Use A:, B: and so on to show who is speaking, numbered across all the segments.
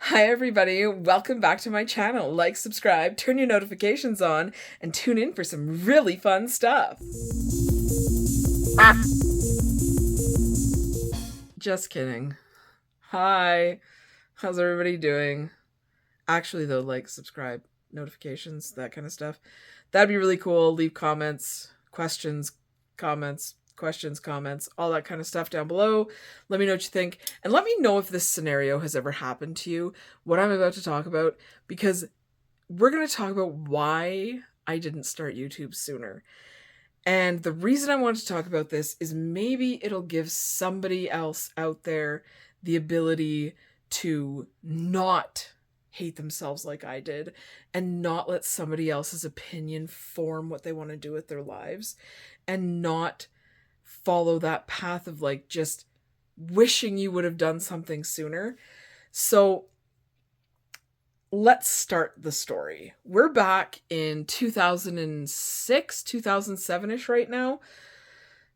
A: Hi everybody, welcome back to my channel. Like, subscribe, turn your notifications on, and tune in for some really fun stuff. Just kidding. Hi, how's everybody doing? Actually though, like, subscribe, notifications, that kind of stuff. That'd be really cool. Leave comments, comments, all that kind of stuff down below. Let me know what you think. And let me know if this scenario has ever happened to you, what I'm about to talk about, because we're going to talk about why I didn't start YouTube sooner. And the reason I want to talk about this is maybe it'll give somebody else out there the ability to not hate themselves like I did and not let somebody else's opinion form what they want to do with their lives and not follow that path of like just wishing you would have done something sooner. So let's start the story. We're back in 2006, 2007-ish right now.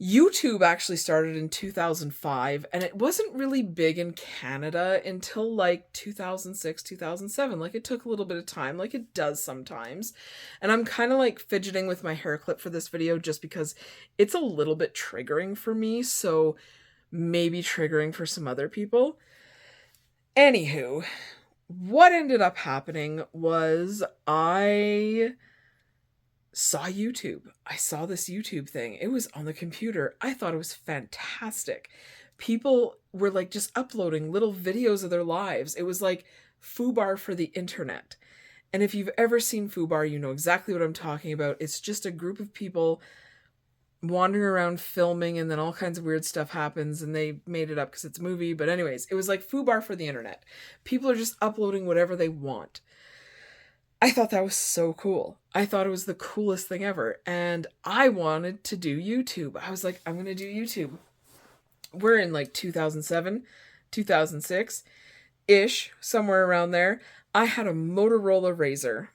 A: YouTube actually started in 2005, and it wasn't really big in Canada until like 2006, 2007. Like, it took a little bit of time, like it does sometimes. And I'm kind of like fidgeting with my hair clip for this video just because it's a little bit triggering for me, so maybe triggering for some other people. Anywho, what ended up happening was I saw YouTube. I saw this YouTube thing. It was on the computer. I thought it was fantastic. People were like just uploading little videos of their lives. It was like FooBar for the internet. And if you've ever seen FooBar, you know exactly what I'm talking about. It's just a group of people wandering around filming, and then all kinds of weird stuff happens, and they made it up because it's a movie. But anyways, it was like FooBar for the internet. People are just uploading whatever they want. I thought that was so cool. I thought it was the coolest thing ever. And I wanted to do YouTube. I was like, I'm going to do YouTube. We're in like 2007, 2006-ish, somewhere around there. I had a Motorola Razr,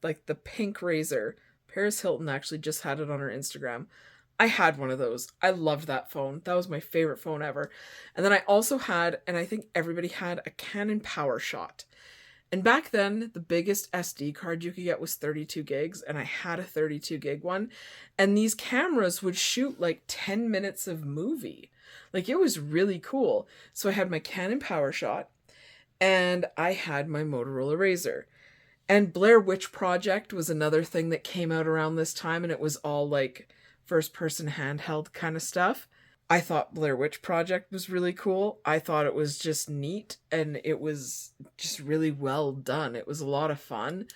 A: like the pink Razr. Paris Hilton actually just had it on her Instagram. I had one of those. I loved that phone. That was my favorite phone ever. And then I also had, and I think everybody had, a Canon PowerShot. And back then, the biggest SD card you could get was 32 gigs, and I had a 32 gig one. And these cameras would shoot like 10 minutes of movie. Like, it was really cool. So I had my Canon PowerShot, and I had my Motorola Razr. And Blair Witch Project was another thing that came out around this time, and it was all like first-person handheld kind of stuff. I thought Blair Witch Project was really cool. I thought it was just neat, and it was just really well done. It was a lot of fun.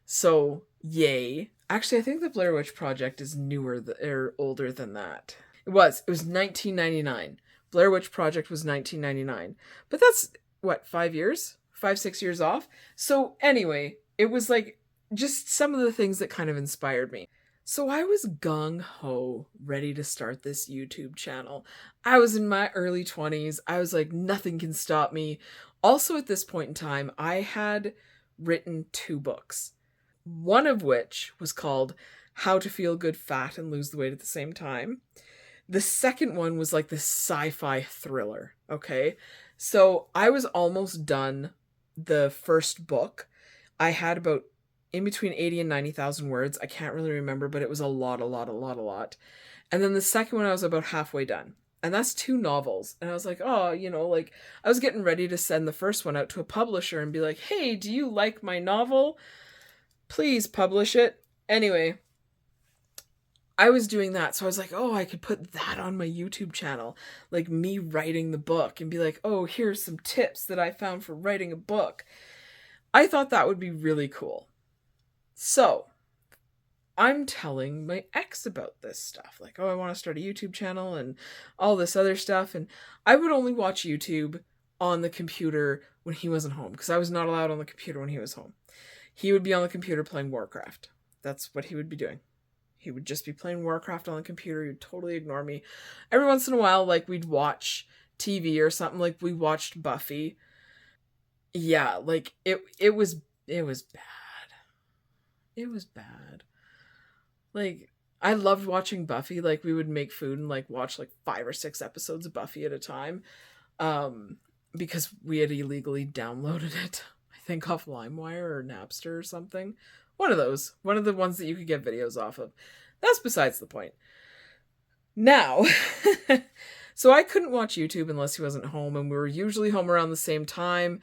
A: So, yay. Actually, I think the Blair Witch Project is newer or older than that. It was 1999. Blair Witch Project was 1999. But that's, what, 5 years? 5-6 years off? So anyway, it was like just some of the things that kind of inspired me. So I was gung-ho ready to start this YouTube channel. I was in my early 20s. I was like, nothing can stop me. Also at this point in time, I had written 2 books. One of which was called How to Feel Good Fat and Lose the Weight at the Same Time. The second one was like this sci-fi thriller, okay? So I was almost done the first book. I had about in between 80 and 90,000 words. I can't really remember, but it was a lot. And then the second one, I was about halfway done. And that's 2 novels. And I was like, oh, like I was getting ready to send the first one out to a publisher and be like, hey, do you like my novel? Please publish it. Anyway, I was doing that. So I was like, oh, I could put that on my YouTube channel. Like me writing the book and be like, oh, here's some tips that I found for writing a book. I thought that would be really cool. So, I'm telling my ex about this stuff. Like, oh, I want to start a YouTube channel and all this other stuff. And I would only watch YouTube on the computer when he wasn't home, because I was not allowed on the computer when he was home. He would be on the computer playing Warcraft. That's what he would be doing. He would just be playing Warcraft on the computer. He would totally ignore me. Every once in a while, like, we'd watch TV or something. Like, we watched Buffy. Yeah, like, it was bad. It was bad. Like, I loved watching Buffy. Like, we would make food and like watch like 5 or 6 episodes of Buffy at a time. because we had illegally downloaded it, I think off LimeWire or Napster or something. One of those. One of the ones that you could get videos off of. That's besides the point. Now, so I couldn't watch YouTube unless he wasn't home, and we were usually home around the same time,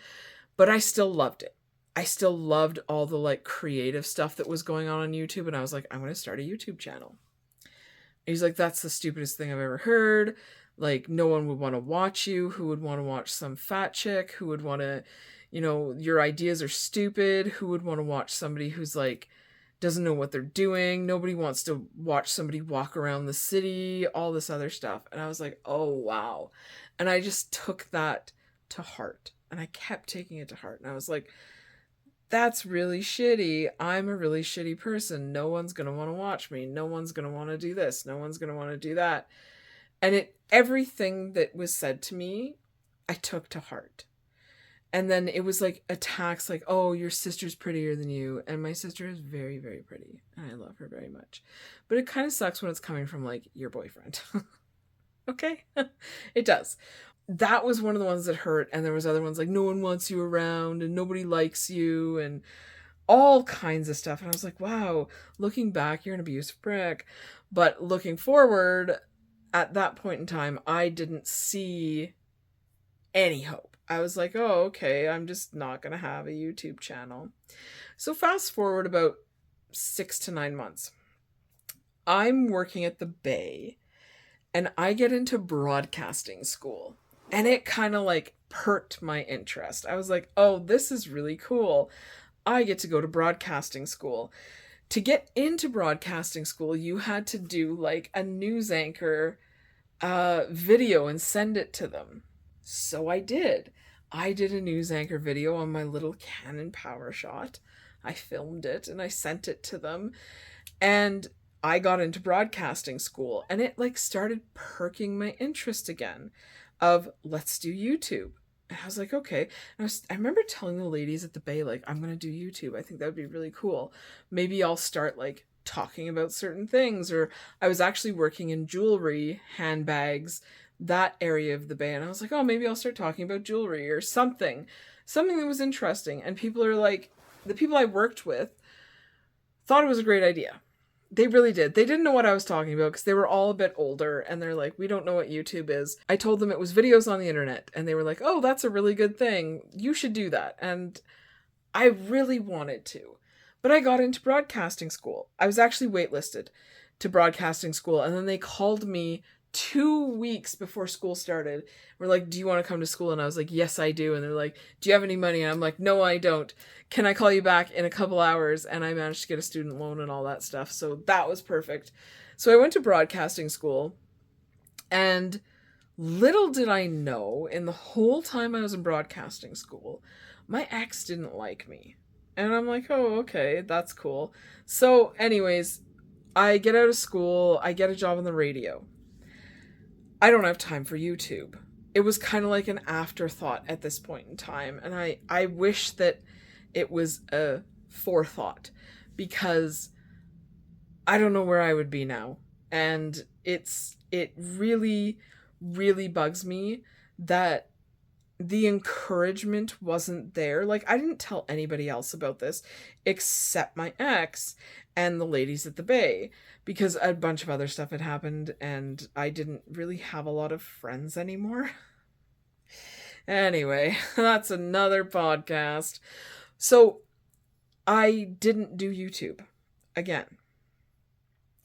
A: but I still loved it. I still loved all the like creative stuff that was going on YouTube, and I was like, I'm going to start a YouTube channel. And he's like, that's the stupidest thing I've ever heard. Like, no one would want to watch you. Who would want to watch some fat chick? Who would want to, your ideas are stupid. Who would want to watch somebody who's like, doesn't know what they're doing? Nobody wants to watch somebody walk around the city, all this other stuff. And I was like, oh, wow. And I just took that to heart. And I kept taking it to heart. And I was like, that's really shitty. I'm a really shitty person. No one's going to want to watch me. No one's going to want to do this. No one's going to want to do that. And everything that was said to me, I took to heart. And then it was like attacks like, oh, your sister's prettier than you. And my sister is very, very pretty. And I love her very much. But it kind of sucks when it's coming from like your boyfriend. Okay? It does. That was one of the ones that hurt. And there was other ones like, no one wants you around and nobody likes you and all kinds of stuff. And I was like, wow, looking back, you're an abusive prick. But looking forward, at that point in time, I didn't see any hope. I was like, oh, okay, I'm just not going to have a YouTube channel. So fast forward about 6 to 9 months. I'm working at the Bay and I get into broadcasting school. And it kind of like perked my interest. I was like, oh, this is really cool. I get to go to broadcasting school. To get into broadcasting school, you had to do like a news anchor video and send it to them. So I did. I did a news anchor video on my little Canon PowerShot. I filmed it and I sent it to them. And I got into broadcasting school and it like started perking my interest again of let's do YouTube. And I was like, okay. And I remember telling the ladies at the Bay, like, I'm going to do YouTube. I think that would be really cool. Maybe I'll start like talking about certain things. Or I was actually working in jewelry, handbags, that area of the Bay. And I was like, oh, maybe I'll start talking about jewelry or something that was interesting. And people are like, the people I worked with thought it was a great idea. They really did. They didn't know what I was talking about because they were all a bit older and they're like, we don't know what YouTube is. I told them it was videos on the internet and they were like, oh, that's a really good thing. You should do that. And I really wanted to. But I got into broadcasting school. I was actually waitlisted to broadcasting school and then they called me 2 weeks before school started. We're like, do you want to come to school? And I was like, yes, I do. And they're like, do you have any money? And I'm like, no, I don't. Can I call you back in a couple hours? And I managed to get a student loan and all that stuff. So that was perfect. So I went to broadcasting school and little did I know in the whole time I was in broadcasting school, my ex didn't like me. And I'm like, oh, okay, that's cool. So anyways, I get out of school, I get a job on the radio. I don't have time for YouTube. It was kind of like an afterthought at this point in time. And I wish that it was a forethought because I don't know where I would be now. And it really, really bugs me that the encouragement wasn't there. Like, I didn't tell anybody else about this except my ex and the ladies at the Bay because a bunch of other stuff had happened and I didn't really have a lot of friends anymore. Anyway, that's another podcast. So I didn't do YouTube again.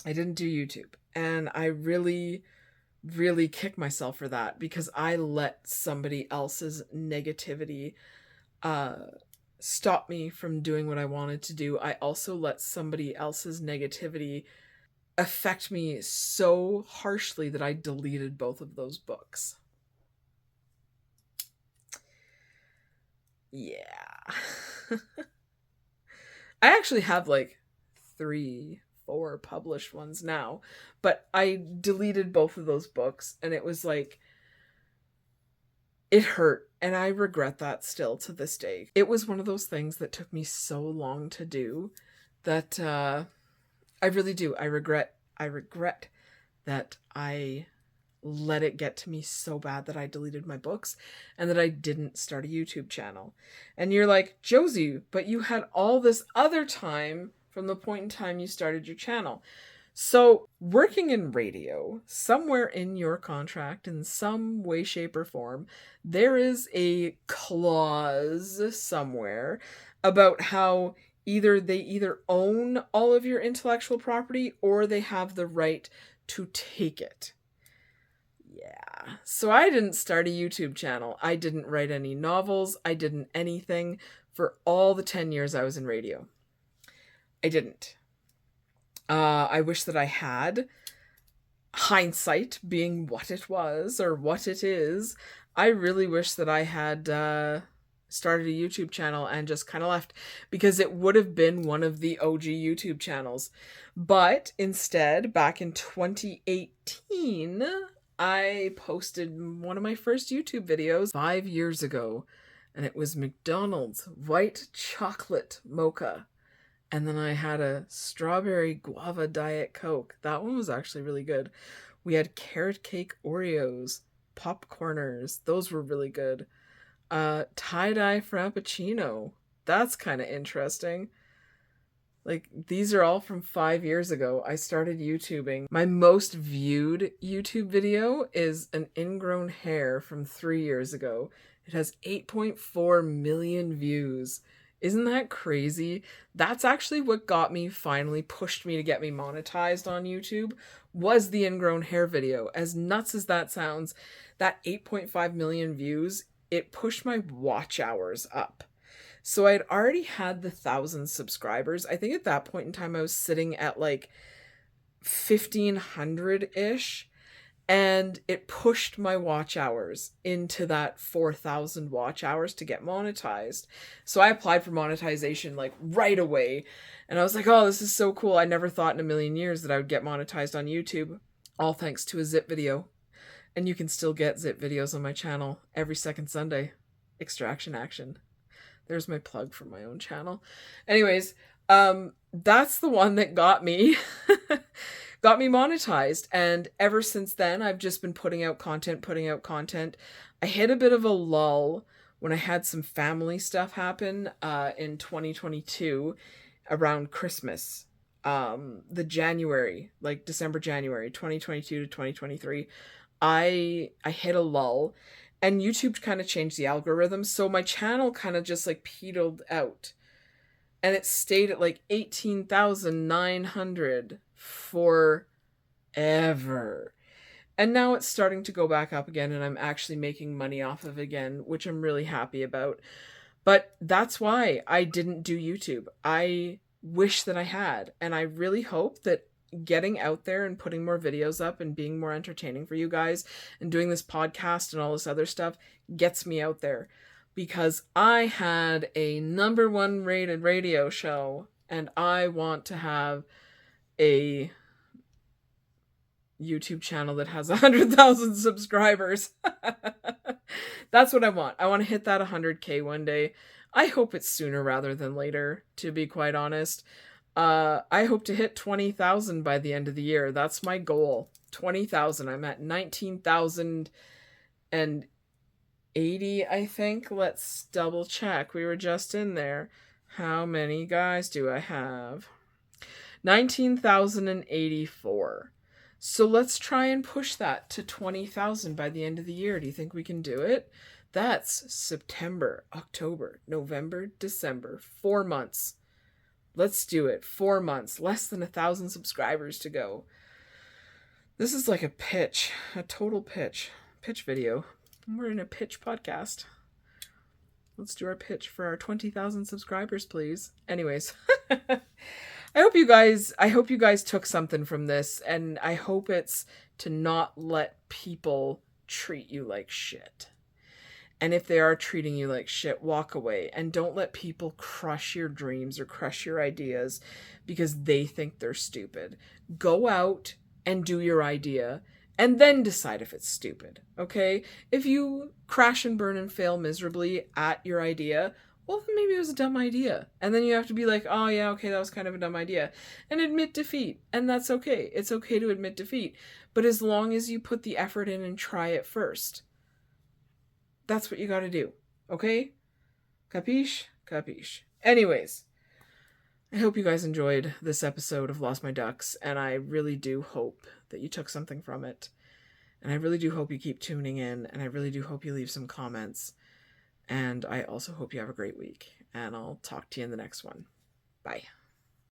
A: I didn't do YouTube. And I really, really kick myself for that because I let somebody else's negativity stop me from doing what I wanted to do. I also let somebody else's negativity affect me so harshly that I deleted both of those books. Yeah. I actually have like 3, 4 published ones now, but I deleted both of those books and it was like, it hurt and I regret that still to this day. It was one of those things that took me so long to do that I really do. I regret that I let it get to me so bad that I deleted my books and that I didn't start a YouTube channel. And you're like, Josie, but you had all this other time from the point in time you started your channel. So, working in radio, somewhere in your contract, in some way, shape, or form, there is a clause somewhere about how they either own all of your intellectual property or they have the right to take it. Yeah. So I didn't start a YouTube channel. I didn't write any novels. I didn't anything for all the 10 years I was in radio. I didn't. I wish that I had. Hindsight being what it was or what it is, I really wish that I had started a YouTube channel and just kind of left, because it would have been one of the OG YouTube channels. But instead, back in 2018, I posted one of my first YouTube videos 5 years ago, and it was McDonald's white chocolate mocha. And then I had a strawberry guava Diet Coke. That one was actually really good. We had carrot cake Oreos, popcorners. Those were really good. Tie-dye Frappuccino. That's kind of interesting. Like, these are all from 5 years ago. I started YouTubing. My most viewed YouTube video is an ingrown hair from 3 years ago. It has 8.4 million views. Isn't that crazy? That's actually what finally pushed me to get me monetized on YouTube, was the ingrown hair video. As nuts as that sounds, that 8.5 million views, it pushed my watch hours up. So I'd already had the 1,000 subscribers. I think at that point in time I was sitting at like 1,500-ish. And it pushed my watch hours into that 4,000 watch hours to get monetized. So I applied for monetization like right away. And I was like, oh, this is so cool. I never thought in a million years that I would get monetized on YouTube. All thanks to a zip video. And you can still get zip videos on my channel every second Sunday. Extraction Action. There's my plug for my own channel. Anyways, that's the one that got me monetized. And ever since then, I've just been putting out content. I hit a bit of a lull when I had some family stuff happen in 2022 around Christmas. The January, like December, January 2022 to 2023, I hit a lull. And YouTube kind of changed the algorithm, so my channel kind of just like petered out. And it stayed at like 18,900 forever. And now it's starting to go back up again, and I'm actually making money off of it again, which I'm really happy about. But that's why I didn't do YouTube. I wish that I had. And I really hope that getting out there and putting more videos up and being more entertaining for you guys and doing this podcast and all this other stuff gets me out there, because I had a #1 rated radio show and I want to have a YouTube channel that has 100,000 subscribers. That's what I want. I want to hit that 100K one day. I hope it's sooner rather than later, to be quite honest. I hope to hit 20,000 by the end of the year. That's my goal. 20,000. I'm at 19,080, I think. Let's double check. We were just in there. How many guys do I have? 19,084. So let's try and push that to 20,000 by the end of the year. Do you think we can do it? That's September, October, November, December. 4 months. Let's do it. 4 months. Less than 1,000 subscribers to go. This is like a pitch. A total pitch. Pitch video. We're in a pitch podcast. Let's do our pitch for our 20,000 subscribers, please. Anyways. I hope you guys took something from this, and I hope it's to not let people treat you like shit. And if they are treating you like shit, walk away. And don't let people crush your dreams or crush your ideas because they think they're stupid. Go out and do your idea and then decide if it's stupid, okay? If you crash and burn and fail miserably at your idea, well, maybe it was a dumb idea. And then you have to be like, oh, yeah, okay, that was kind of a dumb idea. And admit defeat. And that's okay. It's okay to admit defeat. But as long as you put the effort in and try it first, that's what you got to do. Okay? Capiche? Capiche. Anyways, I hope you guys enjoyed this episode of Lost My Ducks. And I really do hope that you took something from it. And I really do hope you keep tuning in. And I really do hope you leave some comments. And I also hope you have a great week. And I'll talk to you in the next one. Bye.